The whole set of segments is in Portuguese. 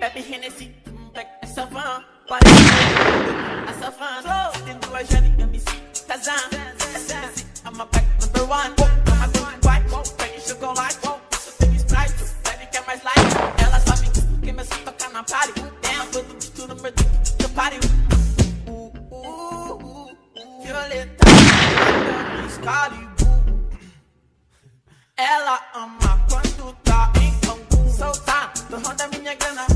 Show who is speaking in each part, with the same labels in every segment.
Speaker 1: Bebe Hennessy, essa van, parece a savana. Dentro a Jane, MC, Kazan, SMC, I'm a back number one. I'm a good white, pede chocolate, só tem Sprite, bebe quer mais light. Ela sabe que me sinto tocar na party, dentro do mistura meu que pariu. Violeta, Excalibur. Ela ama quando tá em Cancún. Soltar, torrando a minha grana.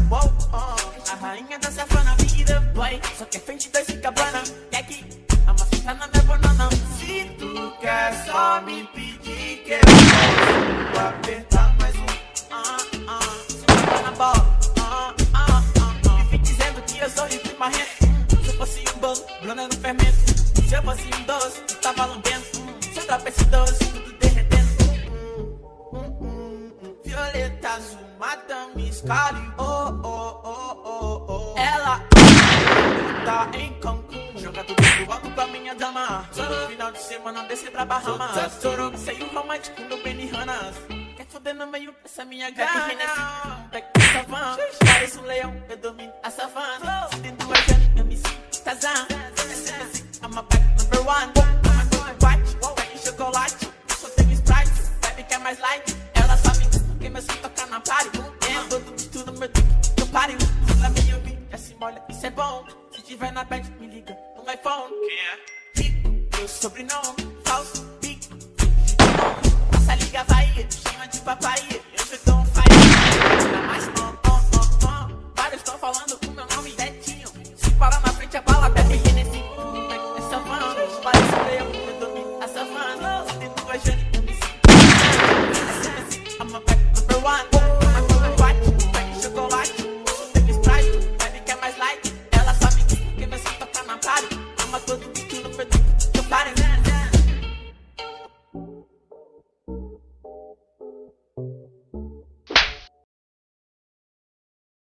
Speaker 1: A rainha da safana, vida boy. Só quer frente dois e cabana. Quer que a maçã na minha banana. Se tu quer só me pedir que eu posso apertar mais um. Se eu na bola. Me dizendo que eu sou rico e marrento. Se eu fosse um bolo, Bruna no fermento. Se eu fosse um doce, eu tava lambendo. Se eu tropeço doce, tudo derretendo. Violeta azul, Madame Excalibur. Ela tá em Cancún. Joga tudo pro alto com a minha dama. Só no final de semana descer pra Bahamas. Sei o romântico no Benihana. Quer foder no meio dessa minha grana? Back essa van, parece um leão, eu domino a savana. Dentro da Jane, MC, Kazan, SMC, I'm a back number one. I'm a white, pede chocolate, só tem Sprite, bebe quer mais light. Ela sabe que me sinto tocar na party. Dentro do tudo meu que eu pariu. Ela me ouvir, já se molha, isso é bom. Se tiver na bed, me liga no iPhone.
Speaker 2: Quem é?
Speaker 1: Rico, meu sobrenome.